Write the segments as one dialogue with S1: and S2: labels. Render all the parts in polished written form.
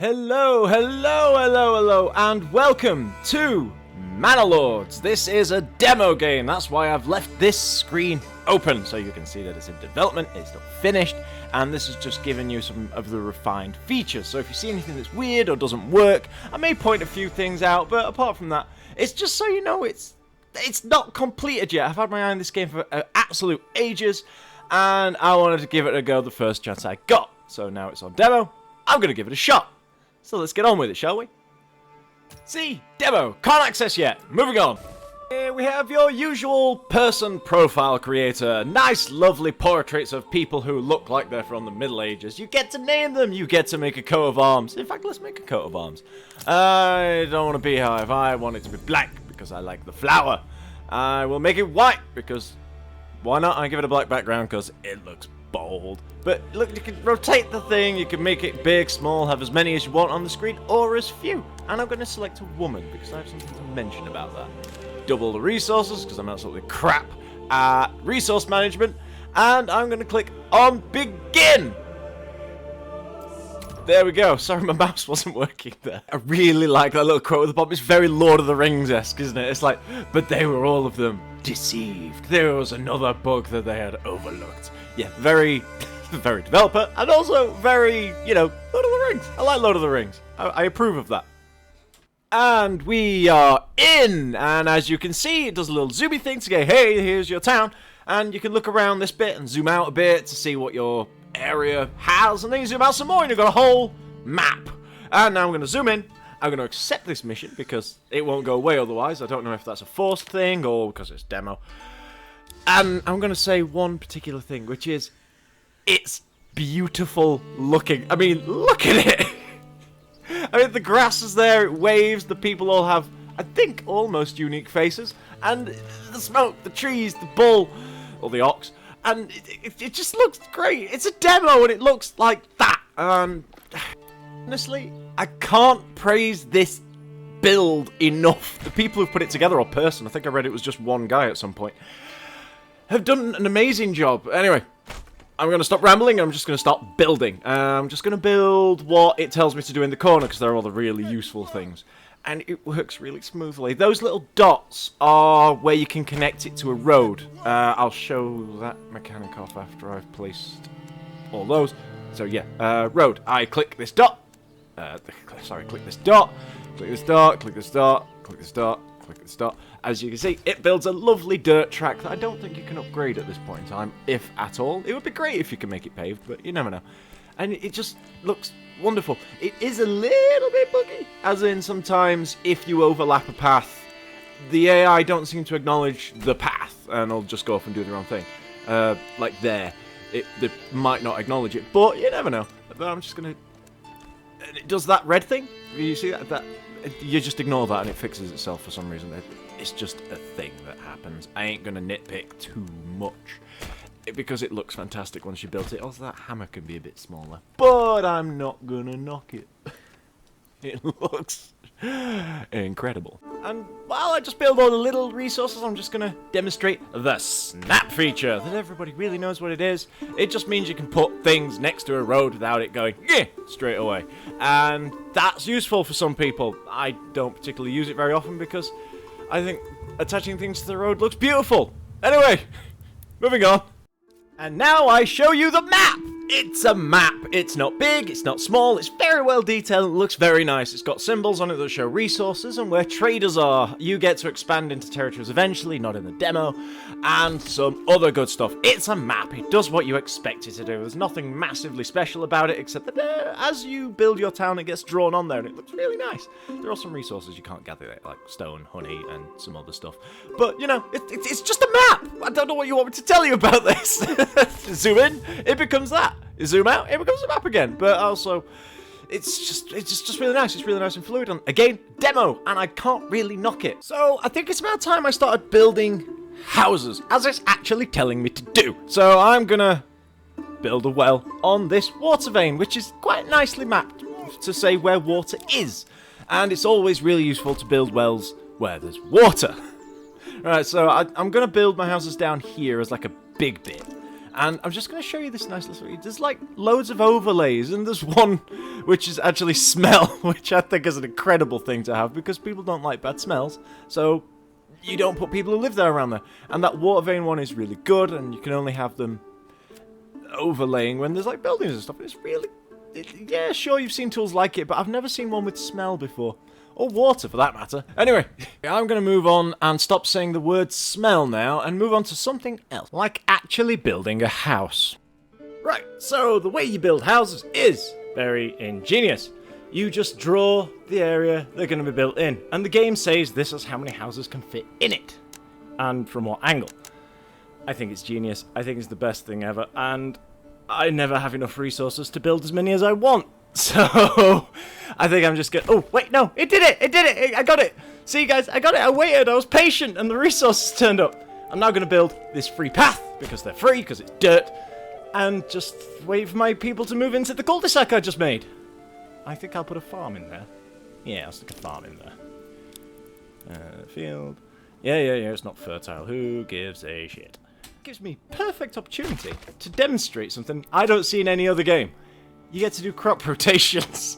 S1: Hello, hello, hello, hello, and welcome to Manor. This is a demo game. That's why I've left this screen open, so you can see that it's in development, it's not finished, and this is just giving you some of the refined features. So if you see anything that's weird or doesn't work, I may point a few things out, but apart from that, it's just so you know it's not completed yet. I've had my eye on this game for absolute ages, and I wanted to give it a go the first chance I got. So now it's on demo, I'm going to give it a shot. So let's get on with it, shall we? See, demo, can't access yet. Moving on. Here we have your usual person profile creator. Nice, lovely portraits of people who look like they're from the Middle Ages. You get to name them. You get to make a coat of arms. In fact, let's make a coat of arms. I don't want a beehive. I want it to be black because I like the flower. I will make it white because why not? I give it a black background because it looks bold. But look, you can rotate the thing, you can make it big, small, have as many as you want on the screen, or as few. And I'm going to select a woman, because I have something to mention about that. Double the resources, because I'm absolutely crap at resource management. And I'm going to click on Begin! There we go. Sorry, my mouse wasn't working there. I really like that little quote at the bottom. It's very Lord of the Rings-esque, isn't it? It's like, but they were all of them deceived. There was another bug that they had overlooked. Yeah, very developer, and also very, Lord of the Rings. I like Lord of the Rings. I approve of that. And we are in, and as you can see, it does a little zoomy thing to go, hey, here's your town, and you can look around this bit and zoom out a bit to see what your area has, and then you zoom out some more, and you've got a whole map. And now I'm going to zoom in. I'm going to accept this mission, because it won't go away otherwise. I don't know if that's a forced thing, or because it's demo. And I'm going to say one particular thing, which is, it's beautiful looking. I mean, look at it! I mean, the grass is there, it waves, the people all have, I think, almost unique faces. And the smoke, the trees, the bull, or the ox, and it just looks great. It's a demo and it looks like that. And honestly, I can't praise this build enough. The people who put it together, or person, I think I read it was just one guy at some point, have done an amazing job. Anyway, I'm going to stop rambling and I'm just going to start building. I'm just going to build what it tells me to do in the corner because they're all the really useful things. And it works really smoothly. Those little dots are where you can connect it to a road. I'll show that mechanic off after I've placed all those. So yeah, road. I click this dot. Click this dot. Click this dot. Click this dot. Click this dot. Click this dot. As you can see, it builds a lovely dirt track that I don't think you can upgrade at this point in time, if at all. It would be great if you could make it paved, but you never know. And it just looks wonderful. It is a little bit buggy, as in sometimes if you overlap a path, the AI don't seem to acknowledge the path, and it'll just go off and do their own thing. Like there. They might not acknowledge it, but you never know. But I'm just going to... It does that red thing. You see that? You just ignore that and it fixes itself for some reason. It's just a thing that happens. I ain't going to nitpick too much because it looks fantastic once you built it. Also, that hammer can be a bit smaller, but I'm not going to knock it. It looks incredible. And while I just build all the little resources, I'm just going to demonstrate the snap feature that everybody really knows what it is. It just means you can put things next to a road without it going, yeah, straight away. And that's useful for some people. I don't particularly use it very often because I think attaching things to the road looks beautiful. Anyway, moving on. And now I show you the map! It's a map. It's not big, it's not small, it's very well detailed, it looks very nice. It's got symbols on it that show resources and where traders are. You get to expand into territories eventually, not in the demo, and some other good stuff. It's a map. It does what you expect it to do. There's nothing massively special about it, except that as you build your town, it gets drawn on there, and it looks really nice. There are some resources you can't gather there, like stone, honey, and some other stuff. But, it's just a map! I don't know what you want me to tell you about this. Zoom in, it becomes that. Zoom out, it becomes a map again. But also, it's just really nice. It's really nice and fluid. And again, demo, and I can't really knock it. So I think it's about time I started building houses, as it's actually telling me to do. So I'm gonna build a well on this water vein, which is quite nicely mapped to say where water is. And it's always really useful to build wells where there's water. Right, so I'm gonna build my houses down here as like a big bit. And I'm just going to show you this nice little... There's like loads of overlays, and there's one which is actually smell, which I think is an incredible thing to have, because people don't like bad smells. So you don't put people who live there around there. And that water vane one is really good, and you can only have them overlaying when there's like buildings and stuff. It's really... yeah, sure, you've seen tools like it, but I've never seen one with smell before. Or water, for that matter. Anyway, I'm going to move on and stop saying the word smell now and move on to something else, like actually building a house. Right, so the way you build houses is very ingenious. You just draw the area they're going to be built in, and the game says this is how many houses can fit in it, and from what angle. I think it's genius. I think it's the best thing ever, and I never have enough resources to build as many as I want. So, I think I'm just gonna... Oh, wait, no, it did it! It did it! I got it! See, guys, I got it! I waited, I was patient, and the resources turned up. I'm now gonna build this free path, because they're free, because it's dirt, and just wait for my people to move into the cul-de-sac I just made. I think I'll put a farm in there. Yeah, I'll stick a farm in there. Field. Yeah, it's not fertile. Who gives a shit? Gives me perfect opportunity to demonstrate something I don't see in any other game. You get to do crop rotations.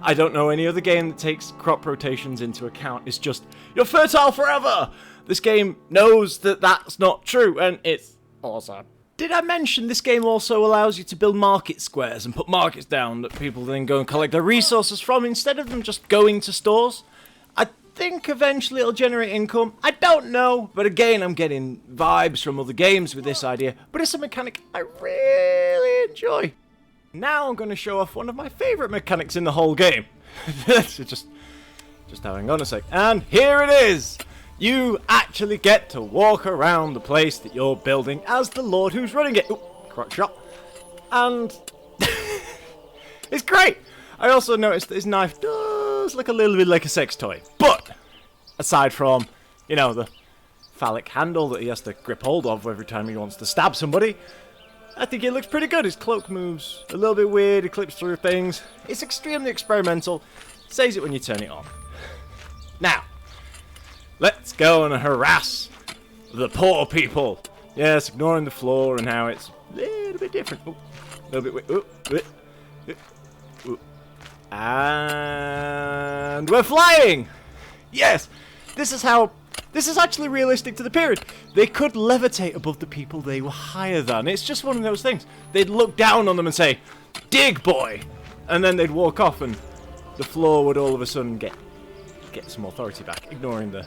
S1: I don't know any other game that takes crop rotations into account. It's just, you're fertile forever! This game knows that that's not true, and it's awesome. Did I mention this game also allows you to build market squares and put markets down that people then go and collect their resources from instead of them just going to stores? I think eventually it'll generate income. I don't know, but again, I'm getting vibes from other games with this idea, but it's a mechanic I really enjoy. Now I'm going to show off one of my favourite mechanics in the whole game. So just hang on a sec. And here it is! You actually get to walk around the place that you're building as the lord who's running it. Ooh, crock shot. And it's great! I also noticed that his knife does look a little bit like a sex toy. But, aside from, you know, the phallic handle that he has to grip hold of every time he wants to stab somebody, I think it looks pretty good. His cloak moves a little bit weird, it clips through things. It's extremely experimental. Says it when you turn it on. Now, let's go and harass the poor people. Yes, ignoring the floor and how it's a little bit different. Ooh, a little bit weird. Ooh. And we're flying! Yes! This is actually realistic to the period. They could levitate above the people they were higher than. It's just one of those things. They'd look down on them and say, "Dig, boy!" And then they'd walk off and the floor would all of a sudden get some authority back, ignoring the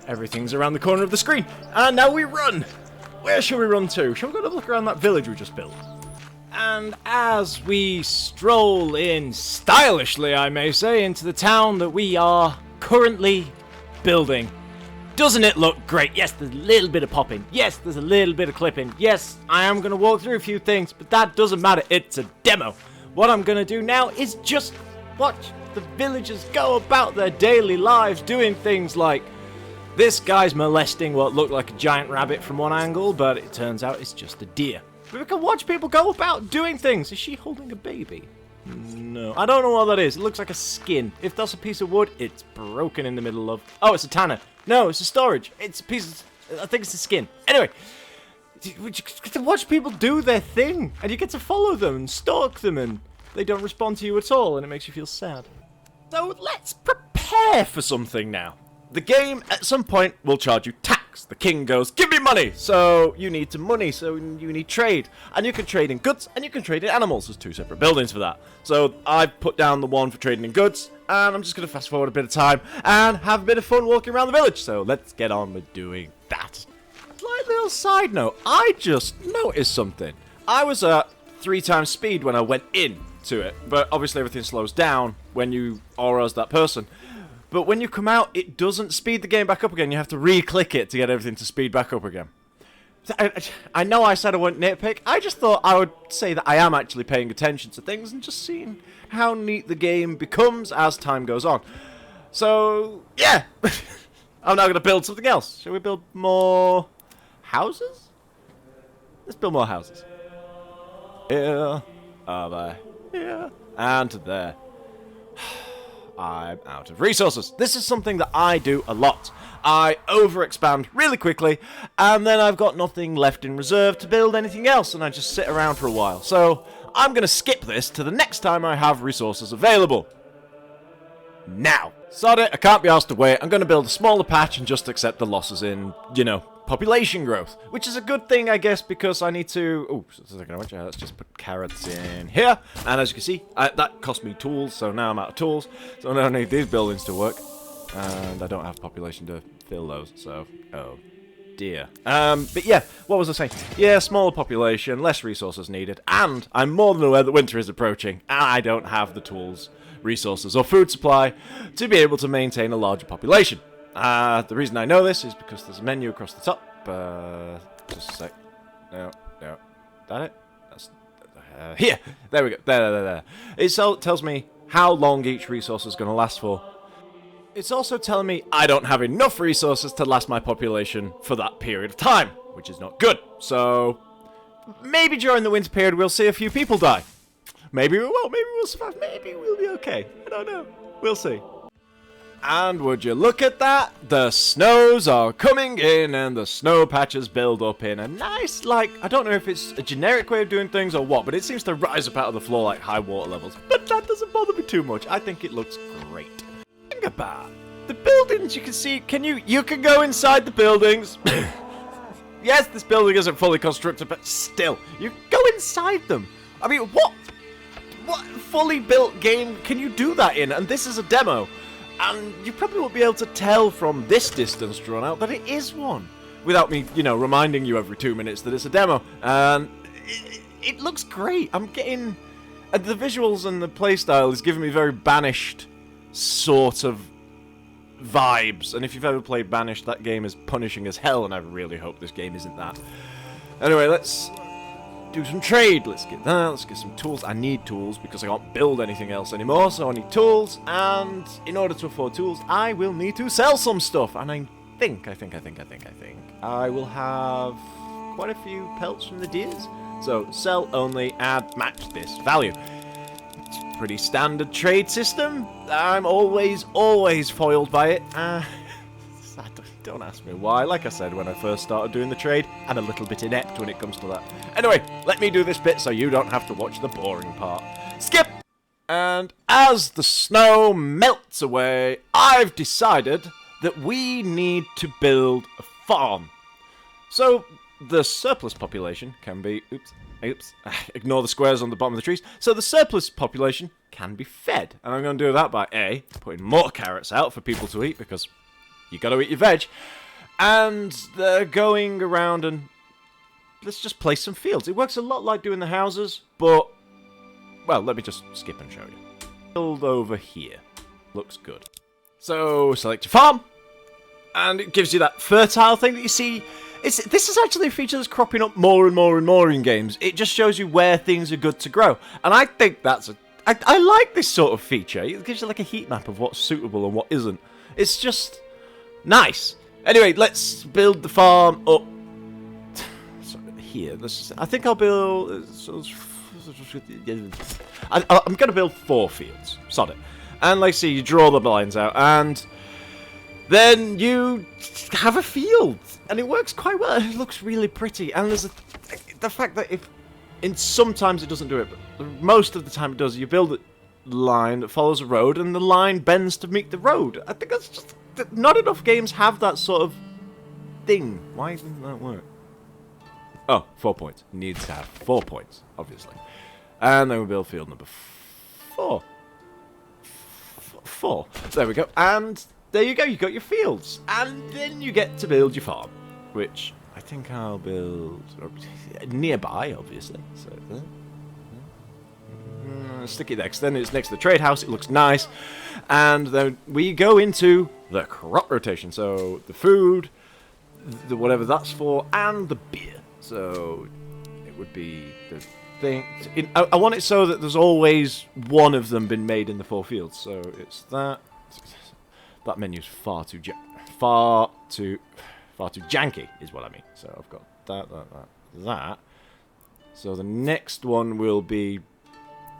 S1: everything's around the corner of the screen. And now we run! Where shall we run to? Shall we go to look around that village we just built? And as we stroll in, stylishly I may say, into the town that we are currently building. Doesn't it look great? Yes, there's a little bit of popping. Yes, there's a little bit of clipping. Yes, I am going to walk through a few things, but that doesn't matter. It's a demo. What I'm going to do now is just watch the villagers go about their daily lives doing things like this guy's molesting what looked like a giant rabbit from one angle, but it turns out it's just a deer. But we can watch people go about doing things. Is she holding a baby? No. I don't know what that is. It looks like a skin. If that's a piece of wood, it's broken in the middle of... Oh, it's a tanner. No, it's a storage. It's a piece of... I think it's a skin. Anyway, you get to watch people do their thing, and you get to follow them and stalk them, and they don't respond to you at all, and it makes you feel sad. So let's prepare for something now. The game, at some point, will charge you tax. The king goes, "Give me money!" So you need some money, so you need trade. And you can trade in goods, and you can trade in animals. There's two separate buildings for that. So I've put down the one for trading in goods, and I'm just going to fast forward a bit of time and have a bit of fun walking around the village. So let's get on with doing that. Slight little side note, I just noticed something. I was at 3 times speed when I went in to it, but obviously everything slows down when you are as that person. But when you come out, it doesn't speed the game back up again. You have to re-click it to get everything to speed back up again. I know I said I wouldn't nitpick. I just thought I would say that I am actually paying attention to things and just seeing how neat the game becomes as time goes on. So, yeah. I'm now going to build something else. Shall we build more houses? Let's build more houses. Here, over here, and there. I'm out of resources. This is something that I do a lot. I overexpand really quickly, and then I've got nothing left in reserve to build anything else, and I just sit around for a while. So I'm going to skip this to the next time I have resources available. Now. Sod it, I can't be asked to wait. I'm going to build a smaller patch and just accept the losses in, population growth. Which is a good thing, I guess, because I need to... Oh, let's just put carrots in here. And as you can see, that cost me tools, so now I'm out of tools. So I don't need these buildings to work. And I don't have population to fill those, so... Oh, dear. But yeah, what was I saying? Yeah, smaller population, less resources needed. And I'm more than aware that winter is approaching. And I don't have the tools, resources, or food supply to be able to maintain a larger population. The reason I know this is because there's a menu across the top. Just a sec. No. That it? That's here. There we go. There. It tells me how long each resource is going to last for. It's also telling me I don't have enough resources to last my population for that period of time, which is not good. So maybe during the winter period we'll see a few people die. Maybe we won't, maybe we'll survive, maybe we'll be okay. I don't know. We'll see. And would you look at that? The snows are coming in and the snow patches build up in a nice, I don't know if it's a generic way of doing things or what, but it seems to rise up out of the floor like high water levels. But that doesn't bother me too much. I think it looks great. Think about the buildings you can see. You can go inside the buildings. Yes, this building isn't fully constructed, but still, you go inside them. I mean, what fully built game can you do that in? And this is a demo. And you probably won't be able to tell from this distance drawn out that it is one. Without me, reminding you every 2 minutes that it's a demo. And it looks great. I'm getting... the visuals and the playstyle is giving me very Banished sort of vibes. And if you've ever played Banished, that game is punishing as hell, and I really hope this game isn't that. Anyway, let's do some trade. Let's get that. Let's get some tools. I need tools because I can't build anything else anymore, so I need tools. And in order to afford tools, I will need to sell some stuff. And I think I will have quite a few pelts from the deers. So sell only, add, match this value. It's a pretty standard trade system. I'm always foiled by it. Don't ask me why. Like I said when I first started doing the trade, I'm a little bit inept when it comes to that. Anyway, let me do this bit so you don't have to watch the boring part. Skip! And as the snow melts away, I've decided that we need to build a farm. So the surplus population can be... Oops. Ignore the squares on the bottom of the trees. So the surplus population can be fed. And I'm going to do that by A, putting more carrots out for people to eat, because... you gotta eat your veg. And they're going around and... let's just place some fields. It works a lot like doing the houses, but... well, let me just skip and show you. Build over here. Looks good. So, select your farm. And it gives you that fertile thing that you see. This is actually a feature that's cropping up more and more in games. It just shows you where things are good to grow. And I think that's I like this sort of feature. It gives you like a heat map of what's suitable and what isn't. It's just... nice. Anyway, let's build the farm up here. I think I'll build... I'm going to build 4 fields. Sod it. And like, see, you draw the lines out, and then you have a field. And it works quite well. It looks really pretty. And there's the fact that sometimes it doesn't do it, but most of the time it does. You build a line that follows a road, and the line bends to meet the road. I think that's just... not enough games have that sort of thing. Why doesn't that work? Oh, 4 points. Needs to have 4 points, obviously. And then we build field number 4. 4. There we go. And there you go. You got your fields. And then you get to build your farm, which I think I'll build nearby, obviously. So stick it next. Then it's next to the trade house. It looks nice. And then we go into the crop rotation. So the food, the whatever that's for, and the beer. So it would be the thing. I want it so that there's always one of them been made in the 4 fields. So it's that. That menu's far too janky, is what I mean. So I've got that. So the next one will be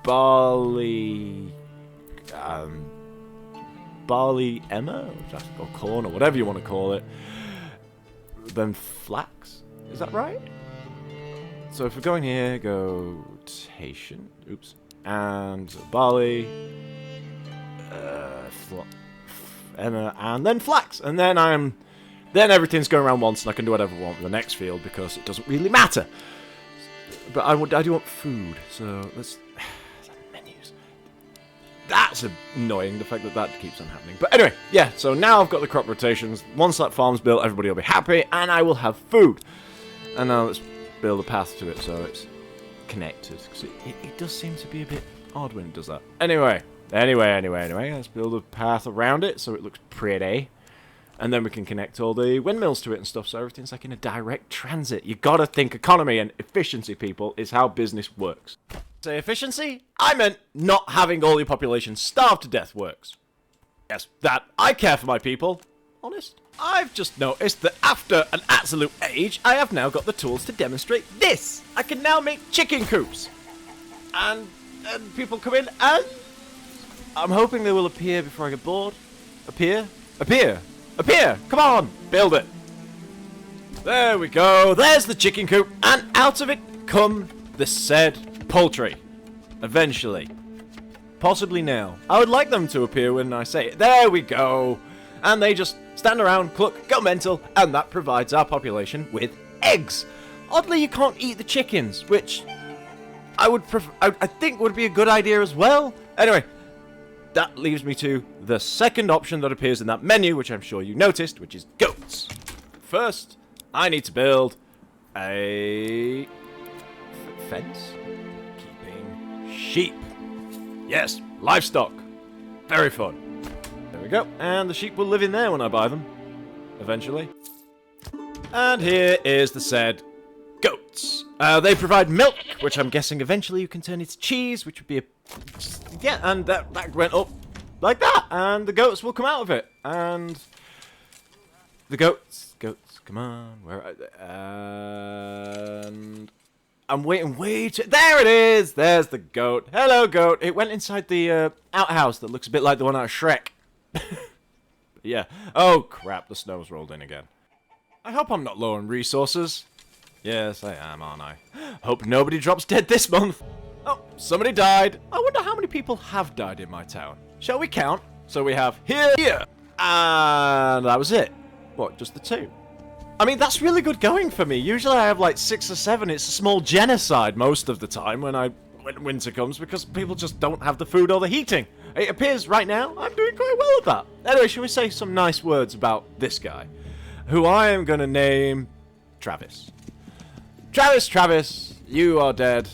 S1: barley. barley emmer, or corn, or whatever you want to call it. Then flax. Is that right? So if we're going here, go tation. Oops. And barley, emmer, and then flax. And then then everything's going around once, and I can do whatever I want with the next field because it doesn't really matter. But I do want food, so let's... menus. That's annoying, the fact that that keeps on happening. But anyway, yeah, so now I've got the crop rotations. Once that farm's built, everybody will be happy, and I will have food. And now let's build a path to it so it's connected. Because it does seem to be a bit odd when it does that. Anyway, let's build a path around it so it looks pretty. And then we can connect all the windmills to it and stuff, so everything's like in a direct transit. You gotta think economy and efficiency, people, is how business works. Say efficiency? I meant not having all your population starve to death works. Yes, that I care for my people. Honest. I've just noticed that after an absolute age, I have now got the tools to demonstrate this. I can now make chicken coops. And people come in and... I'm hoping they will appear before I get bored. Appear? Come on! Build it! There we go! There's the chicken coop! And out of it come the said poultry. Eventually. Possibly now. I would like them to appear when I say it. There we go! And they just stand around, cluck, go mental, and that provides our population with eggs. Oddly, you can't eat the chickens, which I think would be a good idea as well. Anyway. That leaves me to the second option that appears in that menu, which I'm sure you noticed, which is goats. First, I need to build a fence keeping sheep. Yes, livestock. Very fun. There we go. And the sheep will live in there when I buy them, eventually. And here is the said goats. They provide milk, which I'm guessing eventually you can turn into cheese, which would be a... Yeah, and that went up like that, and the goats will come out of it, and the goats, come on, where are they? And I'm waiting way too... There it is! There's the goat. Hello, goat. It went inside the outhouse that looks a bit like the one out of Shrek. Yeah. Oh, crap, the snow's rolled in again. I hope I'm not low on resources. Yes, I am, aren't I? Hope nobody drops dead this month. Oh, somebody died. I wonder how many people have died in my town. Shall we count? So we have here, and that was it. What, just the 2? I mean, that's really good going for me. Usually I have like 6 or 7. It's a small genocide most of the time when winter comes because people just don't have the food or the heating. It appears right now I'm doing quite well at that. Anyway, shall we say some nice words about this guy, who I am going to name Travis. Travis, you are dead.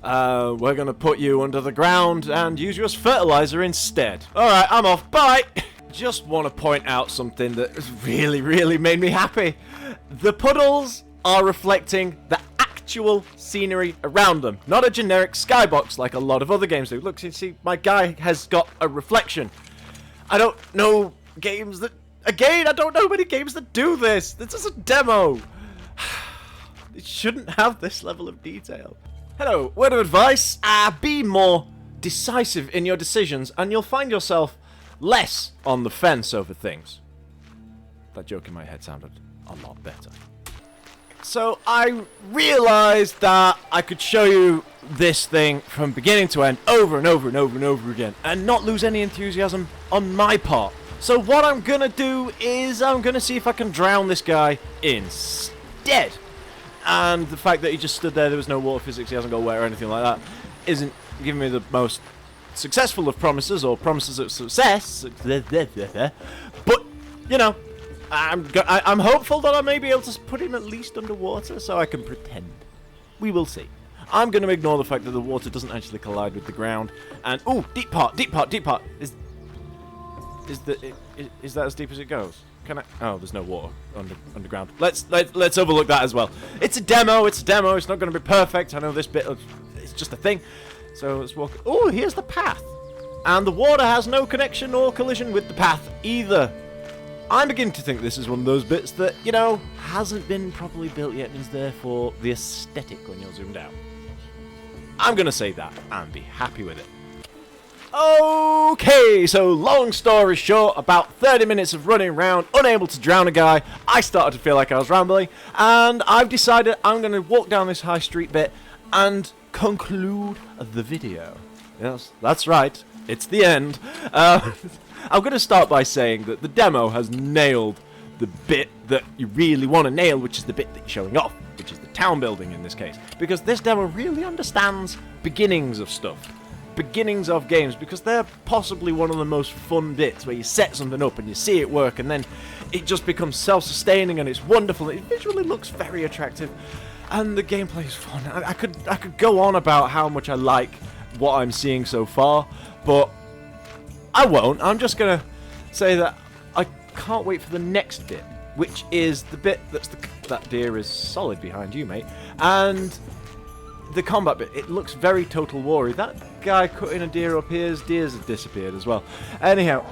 S1: We're gonna put you under the ground and use you as fertilizer instead. Alright, I'm off. Bye! Just want to point out something that has really made me happy. The puddles are reflecting the actual scenery around them, not a generic skybox like a lot of other games do. Look, you see, my guy has got a reflection. I don't know games that... Again, I don't know many games that do this. This is a demo. It shouldn't have this level of detail. Hello, word of advice, be more decisive in your decisions and you'll find yourself less on the fence over things. That joke in my head sounded a lot better. So I realized that I could show you this thing from beginning to end over and over and over and over again and not lose any enthusiasm on my part. So what I'm gonna do is I'm gonna see if I can drown this guy instead. And the fact that he just stood there was no water physics, he hasn't got wet or anything like that, isn't giving me the most successful of promises, or promises of success. But, you know, I'm hopeful that I may be able to put him at least underwater so I can pretend. We will see. I'm going to ignore the fact that the water doesn't actually collide with the ground. And, ooh, deep part. Is that as deep as it goes? Can I? Oh, there's no water underground. Let's overlook that as well. It's a demo. It's not going to be perfect. I know this bit. It's just a thing. So let's walk. Oh, here's the path, and the water has no connection or collision with the path either. I'm beginning to think this is one of those bits that, you know, hasn't been properly built yet and is there for the aesthetic when you're zoomed out. I'm going to say that and be happy with it. Okay, so long story short, about 30 minutes of running around, unable to drown a guy, I started to feel like I was rambling, and I've decided I'm going to walk down this high street bit and conclude the video. Yes, that's right, it's the end. I'm going to start by saying that the demo has nailed the bit that you really want to nail, which is the bit that you're showing off, which is the town building in this case, because this demo really understands beginnings of stuff. Beginnings of games, because they're possibly one of the most fun bits, where you set something up and you see it work and then it just becomes self-sustaining and it's wonderful. It visually looks very attractive and the gameplay is fun. I could go on about how much I like what I'm seeing so far, but I won't. I'm just gonna say that I can't wait for the next bit, which is the bit that deer is solid behind you, mate, and the combat bit. It looks very Total War-y. That guy cutting a deer up here, his deers have disappeared as well. Anyhow,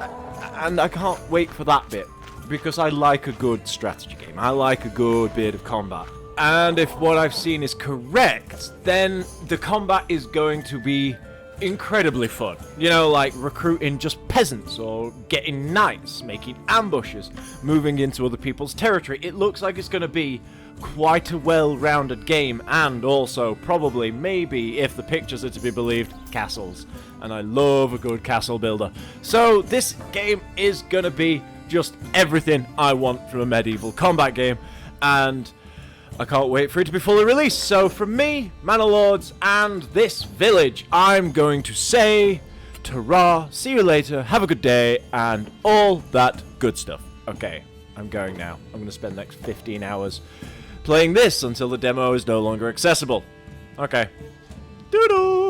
S1: and I can't wait for that bit, because I like a good strategy game. I like a good bit of combat. And if what I've seen is correct, then the combat is going to be incredibly fun. You know, like recruiting just peasants, or getting knights, making ambushes, moving into other people's territory. It looks like it's going to be quite a well-rounded game, and also probably, maybe, if the pictures are to be believed, castles. And I love a good castle builder. So this game is going to be just everything I want from a medieval combat game, and I can't wait for it to be fully released. So from me, Manor Lords, and this village, I'm going to say ta-ra, see you later, have a good day, and all that good stuff. Okay, I'm going now. I'm going to spend the next 15 hours playing this until the demo is no longer accessible. Okay. Doodle!